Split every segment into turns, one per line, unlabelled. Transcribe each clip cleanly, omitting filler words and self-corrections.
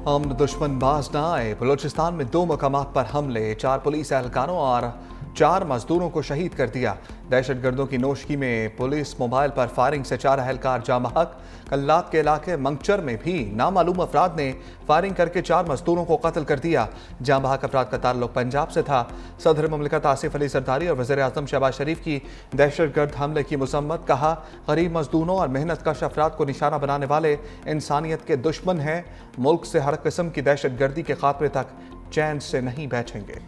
हम दुश्मन बाज न आए। बलूचिस्तान में 2 मकामात पर हमले, 4 पुलिस एहलकारों और 4 मजदूरों को शहीद कर दिया। दहशतगर्दों की नोशगी में पुलिस मोबाइल पर फायरिंग से 4 एहलकार जाँ बहक। कल्लात के इलाके मंगचर में भी नामालूम अफराद ने फायरिंग करके 4 मजदूरों को कत्ल कर दिया। जाँ बहक अफराद का ताल्लुक पंजाब से था। सदर ममलिकत आसिफ अली जरदारी और वज़ीर आज़म शहबाज शरीफ की दहशतगर्द हमले की मजम्मत। कहा, गरीब मजदूरों और मेहनत कश अफराद को निशाना बनाने वाले इंसानियत के दुश्मन हैं। मुल्क से हर किस्म की दहशतगर्दी के खात्मे तक चैन से नहीं बैठेंगे।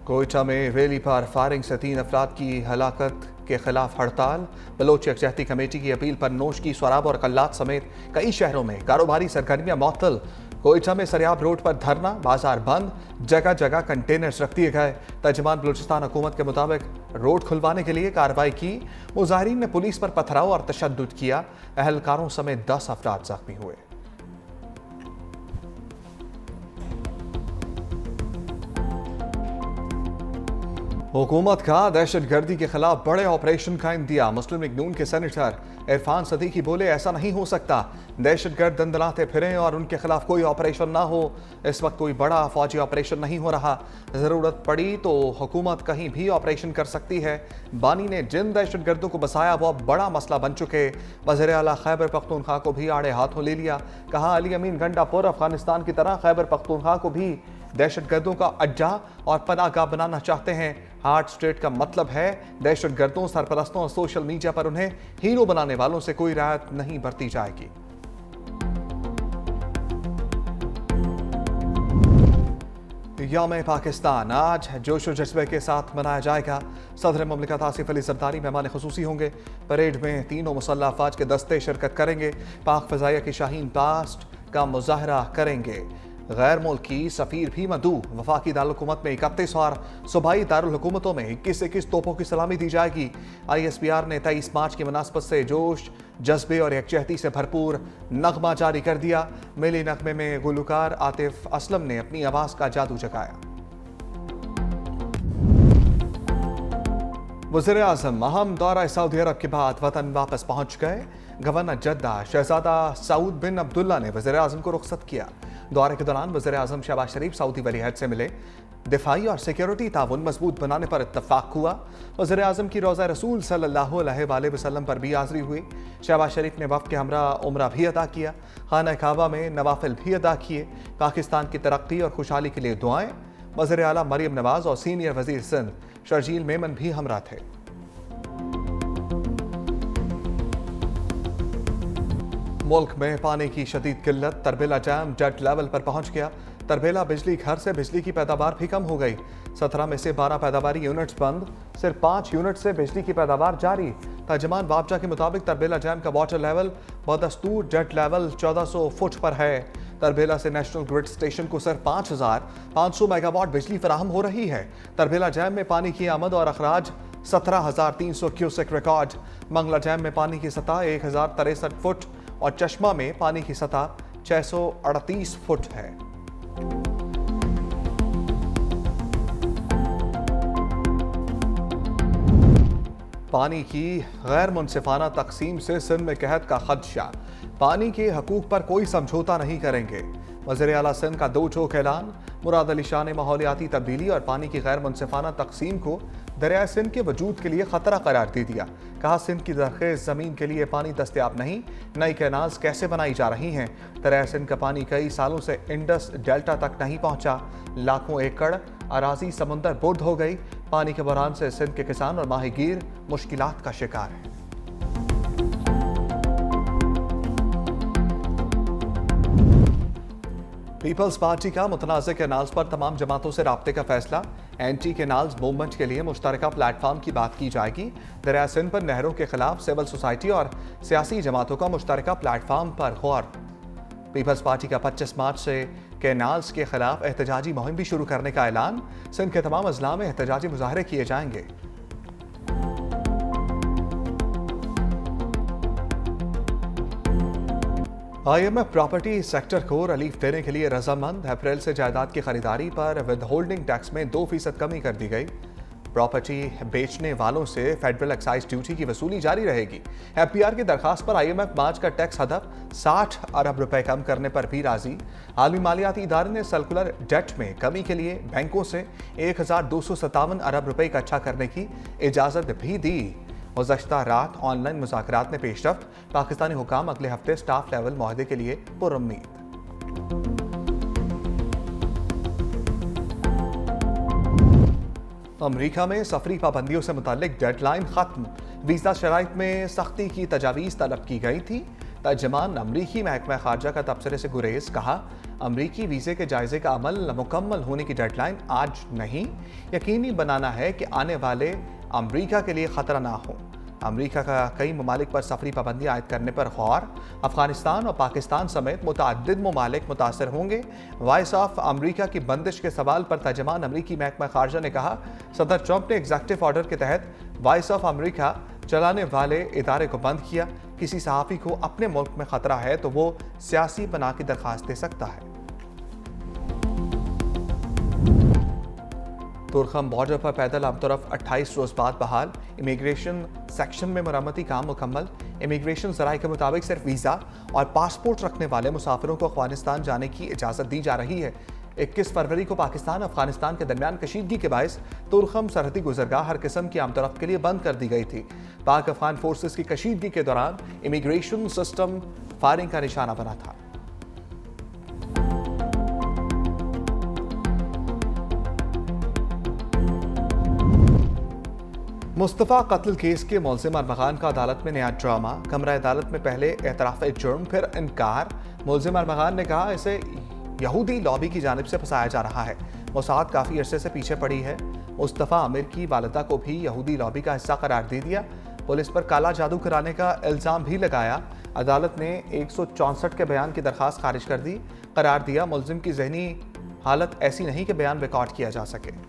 कोयटा में रैली पर फायरिंग से 3 अफराद की हलाकत के खिलाफ हड़ताल। बलोच यकजहती कमेटी की अपील पर नोशगी, स्वराब और कल्लात समेत कई शहरों में कारोबारी सरगर्मियां मअतल। कोयटा में सरियाब रोड पर धरना, बाजार बंद, जगह जगह कंटेनर्स रख दिए गए। तर्जुमान बलूचिस्तान हुकूमत के मुताबिक रोड खुलवाने के लिए कार्रवाई की। मुजाहिरीन ने पुलिस पर पथराव और तशद्दुद किया। एहलकारों समेत 10 अफराद जख्मी हुए। हुकूमत का दहशतगर्दी के खिलाफ बड़े ऑपरेशन का इंदिया। मुस्लिम लीग नून के सेनेटर इरफान सदीकी बोले, ऐसा नहीं हो सकता दहशतगर्द दंदलाते फिरें और उनके खिलाफ कोई ऑपरेशन ना हो। इस वक्त कोई बड़ा फौजी ऑपरेशन नहीं हो रहा। ज़रूरत पड़ी तो हुकूमत कहीं भी ऑपरेशन कर सकती है। बानी ने जिन दहशतगर्दों को बसाया वो अब बड़ा मसला बन चुके। वज़ीर आला खैबर पख्तूनख्वा को भी आड़े हाथों ले लिया। कहा, अली अमीन गंडापुर अफगानिस्तान की तरह खैबर पख्तूनख्वा को भी दहशतगर्दों का अड्डा और पनाहगाह बनाना चाहते हैं। हार्ट स्टेट का मतलब है दहशतगर्दों, सरपरस्तों और सोशल मीडिया पर उन्हें हीरो बनाने वालों से कोई रियायत नहीं बरती जाएगी। यौम पाकिस्तान आज जोशो जज्बे के साथ मनाया जाएगा। सदर ममलिकत आसिफ अली जरदारी मेहमान खुसूसी होंगे। परेड में तीनों मुसल्लह अफवाज के दस्ते शिरकत करेंगे। पाक फ़ज़ाइया की शाहीन पास्ट का मुजाहरा करेंगे। गैर मुल्की सफ़ीर भी मदू। वफाकी दारुल-हुकूमत में 31 और सूबाई दारुल-हुकूमतों में 21-21 तोपों की सलामी दी जाएगी। ISPR ने 23 मार्च की मुनासबत से जोश, जज्बे और यकजहती से भरपूर नगमा जारी कर दिया। मिली नगमे में गुलकार आतिफ असलम ने अपनी आवाज़ का जादू जगाया। वज़ीर आज़म अहम दौरा सऊदी अरब के बाद वतन वापस पहुंच गए। गवर्नर जद्दा शहजादा सऊद बिन अब्दुल्ला ने वज़ीर आज़म को रुखसत किया। दौरे के दौरान वज़ीर आज़म शहबाज शरीफ सऊदी वलीअहद से मिले। दिफाई और सिक्योरिटी ताउन मजबूत बनाने पर इत्तफाक हुआ। वज़ीर आज़म की रोज़ा रसूल सल्लल्लाहु अलैहि वसल्लम पर भी हाज़री हुई। शहबाज शरीफ ने वफ़द के हमरा उम्रा भी अदा किया। खाना काबा में नवाफिल भी अदा किए। पाकिस्तान की तरक्की और खुशहाली के लिए दुआएं। वज़ीर आला मरियम नवाज और सीनियर वज़ीर सिंध शर्जील मेमन भी हमरा थे। मुल्क में पानी की शदीद किल्लत। तरबेला डैम डेड लेवल पर पहुंच गया। तरबेला बिजली घर से बिजली की पैदावार भी कम हो गई। 17 में से 12 पैदावारी यूनिट्स बंद, सिर्फ 5 यूनिट से बिजली की पैदावार जारी। तर्जुमान वाबजा के मुताबिक तरबेला डैम का वाटर लेवल बदस्तूर डेड लेवल 1400 फुट पर है। तरबेला से नेशनल ग्रिड स्टेशन को सिर्फ 5500 मेगावाट बिजली फराहम हो रही है। तरबेला डैम में पानी की आमद और अखराज 17,300 क्यूसेक रिकॉर्ड। मंगला डैम में पानी की सतह 1063 फुट और चश्मा में पानी की सतह 638 फुट है। पानी की गैर मुनसिफाना तकसीम से सिंध में कहत का खदशा। पानी के हकूक पर कोई समझौता नहीं करेंगे। वज़ीर आला सिंध का 2 टोक ऐलान। मुराद अली शाह ने माहौलियाती तब्दीली और पानी की गैर मुनसिफाना तकसीम को दरिया सिंध के वजूद के लिए खतरा करार दे दिया। कहा, सिंध की ज़रख़ेज़ ज़मीन के लिए पानी दस्तियाब नहीं। नई कैनाल्स कैसे बनाई जा रही हैं। दरिया सिंध का पानी कई सालों से इंडस डेल्टा तक नहीं पहुंचा। लाखों एकड़ अराजी समुंदर बुर्द हो गई। पानी के बहरान से सिंध के किसान और माहीगीर मुश्किलात का शिकार हैं। पीपल्स पार्टी का मुतनाज़ कैनाल्स पर तमाम जमातों से राब्ते का फैसला। एंटी कैनाल्स मूवमेंट के लिए मुश्तरका प्लेटफॉर्म की बात की जाएगी। दरिया सिंध पर नहरों के खिलाफ सिविल सोसाइटी और सियासी जमातों का मुश्तरका प्लेटफॉर्म पर गौर। पीपल्स पार्टी का 25 मार्च से कैनाल्स के खिलाफ एहतजाजी मुहिम भी शुरू करने का ऐलान। सिंध के तमाम अजला में एहतजाजी मुजाहरे किए जाएंगे। IMF प्रॉपर्टी सेक्टर को रिलीफ देने के लिए रजामंद। अप्रैल से जायदाद की खरीदारी पर विद होल्डिंग टैक्स में 2% कमी कर दी गई। प्रॉपर्टी बेचने वालों से फेडरल एक्साइज ड्यूटी की वसूली जारी रहेगी। एफबीआर की दरखास्त पर आईएमएफ मार्च का टैक्स हदफ 60 अरब रुपए कम करने पर भी राजी। आलमी मालियाती इदारे ने सर्कुलर डेट में कमी के लिए बैंकों से 1257 अरब रुपए इकट्ठा करने की इजाजत भी दी। गुज़श्ता रात ऑनलाइन मुज़ाकरात में पेशरफ्त, पाकिस्तानी हुकाम अगले हफ्ते स्टाफ लेवल मुआहदे के लिए पुरुम्मीद। अमरीका में सफरी पाबंदियों से मुताल्लिक डेडलाइन खत्म। वीज़ा शराइत में सख्ती की तजावीज़ तलब की गई थी। तर्जमान अमरीकी महकमा खारजा का तबसरे से गुरेज, कहा अमरीकी वीज़े के जायजे का अमल मुकम्मल होने की डेडलाइन आज नहीं, यकीनी बनाना है कि आने वाले अमरीका के लिए खतरा ना हो। अमरीका का कई ममालिक पर सफरी पाबंदी आयद करने पर गौर। अफगानिस्तान और पाकिस्तान समेत मुतअद्दिद ममालिक मुतासर होंगे। वॉइस ऑफ अमरीका की बंदिश के सवाल पर तर्जमान अमरीकी महकमा खारजा ने कहा, सदर ट्रंप ने एग्जीक्यूटिव ऑर्डर के तहत वॉइस ऑफ अमरीका चलाने वाले इदारे को बंद किया। किसी सहाफ़ी को अपने मुल्क में खतरा है तो वो सियासी पनाह की दरख्वास्त दे सकता है। तुर्खम बॉर्डर पर पैदल आमतरफ 28 रोज बाद बहाल। इमिग्रेशन सेक्शन में मरम्मती काम मुकम्मल। इमिग्रेशन ज़राए के मुताबिक सिर्फ वीज़ा और पासपोर्ट रखने वाले मुसाफिरों को अफगानिस्तान जाने की इजाज़त दी जा रही है। 21 फरवरी को पाकिस्तान अफगानिस्तान के दरमियान कशीदगी के बायस तुर्खम सरहदी गुजरगाह हर किस्म की आमतरफ के लिए बंद कर दी गई थी। पाक अफगान फोर्सेस की कशीदगी के दौरान इमिग्रेशन सिस्टम फायरिंग का निशाना बना था। मुस्तफ़ा कत्ल केस के मुल्ज़िम अरमगान का अदालत में नया ड्रामा। कमरा अदालत में पहले एतराफ़ जुर्म, फिर इनकार। मुल्ज़िम अरमगान ने कहा इसे यहूदी लॉबी की जानिब से फंसाया जा रहा है। मोसाद काफ़ी अरसे से पीछे पड़ी है। मुस्तफ़ा आमिर की वालिदा को भी यहूदी लॉबी का हिस्सा करार दे दिया। पुलिस पर काला जादू कराने का इल्ज़ाम भी लगाया। अदालत ने 164 के बयान की दरख्वास्त खारिज कर दी। करार दिया मुल्ज़िम की जहनी हालत ऐसी नहीं कि बयान रिकॉर्ड किया जा सके।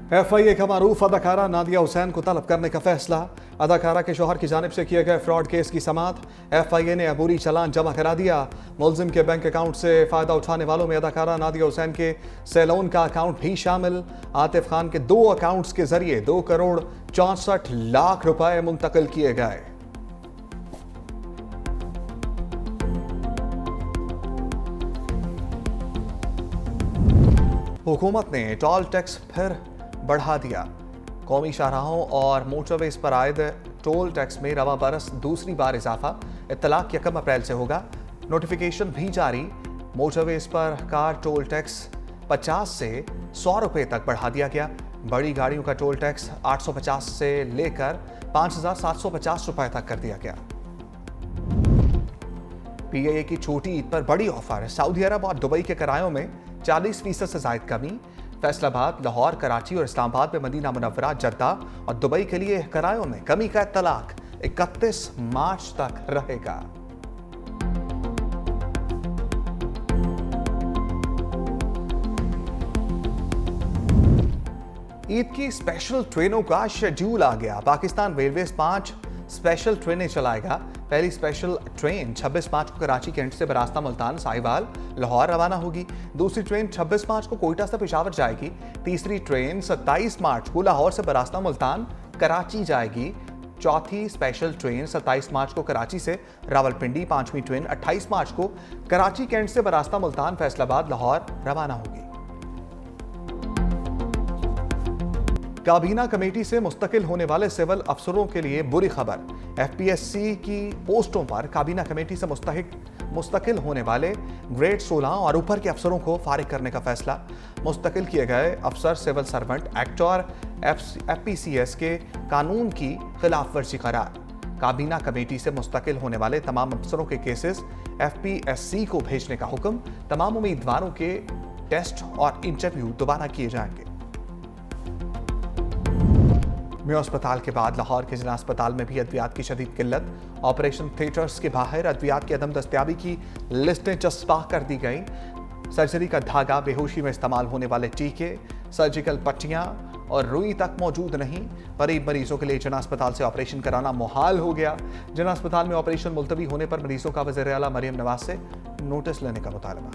एफआईए का मारूफ अदाकारा नादिया हुसैन को तलब करने का फैसला। अदाकारा के शौहर की जानिब से किए गए फ्रॉड केस की समाअत। एफआईए ने अबूरी चालान जमा करा दिया। मुल्जिम के बैंक अकाउंट से फ़ायदा उठाने वालों में अदाकारा नादिया हुसैन के सैलून का अकाउंट भी शामिल। आतिफ खान के 2 अकाउंट्स के जरिए 2 करोड़ 64 लाख रुपए मुंतकिल किए गए। हुकूमत ने टोल टैक्स फिर बढ़ा दिया। कौमी शाहराहों और मोटरवेज पर आयद टोल टैक्स में रवा बरस दूसरी बार इजाफा। इत्तलाक 1 अप्रैल से होगा। नोटिफिकेशन भी जारी। मोटरवेज पर कार टोल टैक्स 50 से 100 रुपए तक बढ़ा दिया गया। बड़ी गाड़ियों का टोल टैक्स 850 से लेकर 5750 रुपए तक कर दिया गया। पीआईए की छोटी ईद पर बड़ी ऑफर। सऊदी अरब और दुबई के किरायों में 40% से जायद कमी। फैसलाबाद, लाहौर, कराची और इस्लामाबाद में मदीना मुनव्वरा, जद्दा और दुबई के लिए किरायों में कमी का इत्तलाक 31 मार्च तक रहेगा। ईद की स्पेशल ट्रेनों का शेड्यूल आ गया। पाकिस्तान रेलवेज 5 स्पेशल ट्रेनें चलाएगा। पहली स्पेशल ट्रेन 26 मार्च को कराची कैंट से बरास्ता मुल्तान, साहिवाल, लाहौर रवाना होगी। दूसरी ट्रेन 26 मार्च को कोयटा से पेशावर जाएगी। तीसरी ट्रेन 27 मार्च को लाहौर से बरास्ता मुल्तान, कराची जाएगी। चौथी स्पेशल ट्रेन 27 मार्च को कराची से रावलपिंडी। 5वीं ट्रेन 28 मार्च को कराची कैंट से बरास्ता मुल्तान, फैसलाबाद, लाहौर रवाना होगी। काबीना कमेटी से मुस्तकिल होने वाले सिविल अफसरों के लिए बुरी खबर। एफपीएससी की पोस्टों पर काबीना कमेटी से मुस्तकिल होने वाले ग्रेड 16 और ऊपर के अफसरों को फारिग करने का फैसला। मुस्तकिल किए गए अफसर सिविल सर्वेंट एक्ट और एफपीसीएस के कानून की खिलाफ वर्जी करार। काबीना कमेटी से मुस्तकिल होने वाले तमाम अफसरों के केसेस एफपीएससी को भेजने का हुक्म। तमाम उम्मीदवारों के टेस्ट और इंटरव्यू दोबारा किए जाएंगे। मेयो अस्पताल के बाद लाहौर के जिला अस्पताल में भी अद्वियात की शदीद किल्लत। ऑपरेशन थिएटर्स के बाहर अद्वियात की अदम दस्तयाबी की लिस्टें चस्पा कर दी गई। सर्जरी का धागा, बेहोशी में इस्तेमाल होने वाले टीके, सर्जिकल पट्टियां और रुई तक मौजूद नहीं। गरीब मरीजों के लिए जिला अस्पताल से ऑपरेशन कराना मुहाल हो गया। जिला अस्पताल में ऑपरेशन मुलतवी होने पर मरीजों का वज़ीर आला मरियम नवाज से नोटिस लेने का मुतालबा।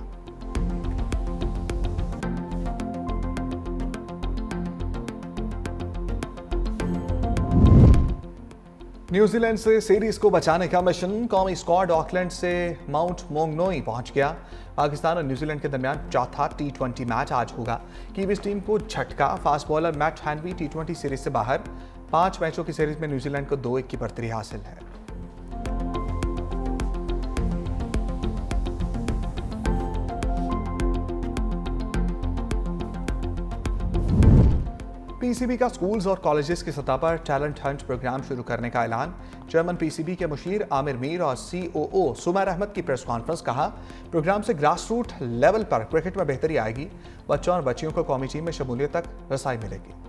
न्यूजीलैंड से सीरीज को बचाने का मिशन। कौमी स्क्वाड ऑकलैंड से माउंट मोंगनोई पहुंच गया। पाकिस्तान और न्यूजीलैंड के दरमियान चौथा टी20 मैच आज होगा। कीवीज टीम को झटका। फास्ट बॉलर मैट हैनवी टी20 सीरीज से बाहर। 5 मैचों की सीरीज में न्यूजीलैंड को 2-1 की बढ़तरी हासिल है। पीसीबी का स्कूल्स और कॉलेजेस की सतह पर टैलेंट हंट प्रोग्राम शुरू करने का ऐलान। चेयरमैन पीसीबी के मुशीर आमिर मीर और सीओओ सुमैर अहमद की प्रेस कॉन्फ्रेंस। कहा, प्रोग्राम से ग्रास रूट लेवल पर क्रिकेट में बेहतरी आएगी। बच्चों और बच्चियों को कौमी टीम में शमूलियत तक रसाई मिलेगी।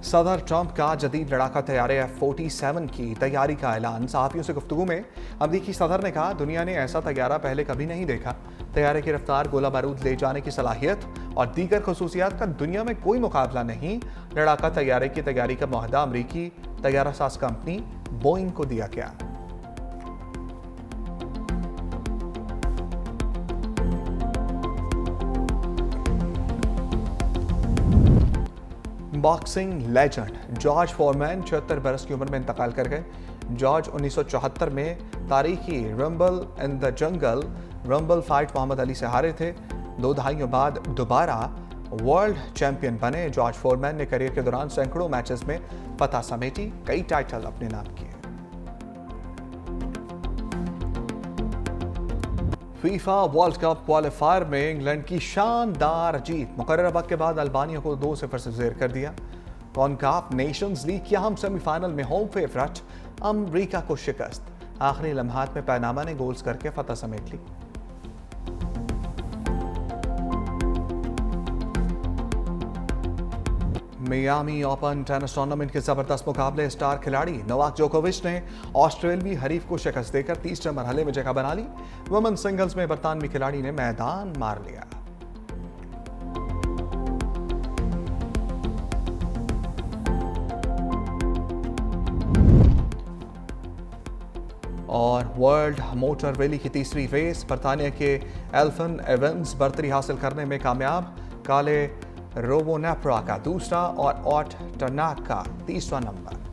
सदर ट्रंप का जदीद लड़ाका तैयारे F-47 की तैयारी का ऐलान। सहाफियों से गुफ्तगू में अमरीकी सदर ने कहा, दुनिया ने ऐसा तैयारा पहले कभी नहीं देखा। तैयारे की रफ्तार, गोला बारूद ले जाने की सलाहियत और दीगर खसूसियात का दुनिया में कोई मुकाबला नहीं। लड़ाका तैयारे की तैयारी का मुआहदा अमरीकी तैयारा साज कंपनी बोइंग को दिया गया। बॉक्सिंग लेजेंड जॉर्ज फोरमैन 76 बरस की उम्र में इंतकाल कर गए। जॉर्ज 1974 में तारीखी rumble in the jungle rumble fight Muhammad Ali से हारे थे। 2 दहाइयों बाद दोबारा वर्ल्ड चैंपियन बने। जॉर्ज फोरमैन ने करियर के दौरान सैकड़ों मैचेस में फतह समेटी, कई टाइटल अपने नाम किए। फीफा वर्ल्ड कप क्वालिफायर में इंग्लैंड की शानदार जीत। मुकर्रर वक्त के बाद अल्बानिया को 2-0 से ज़ेर कर दिया। कॉनकाफ नेशंस लीग की अहम सेमीफाइनल में होम फेवरेट अमरीका को शिकस्त। आखिरी लम्हात में पैनामा ने गोल्स करके फतह समेट ली। मियामी ओपन टेनिस टूर्नामेंट के जबरदस्त मुकाबले। स्टार खिलाड़ी नोवाक जोकोविच ने ऑस्ट्रेलियाई हरीफ को शिकस्त देकर तीसरे मरहले में जगह बना ली। वुमेन सिंगल्स में बरतानवी खिलाड़ी ने मैदान मार लिया। और वर्ल्ड मोटर रैली की तीसरी रेस, बरतानिया के एल्फन एवंस बर्तरी हासिल करने में कामयाब। काले रोबोनेप्रा का दूसरा और ऑट टर्नाक का तीसरा नंबर।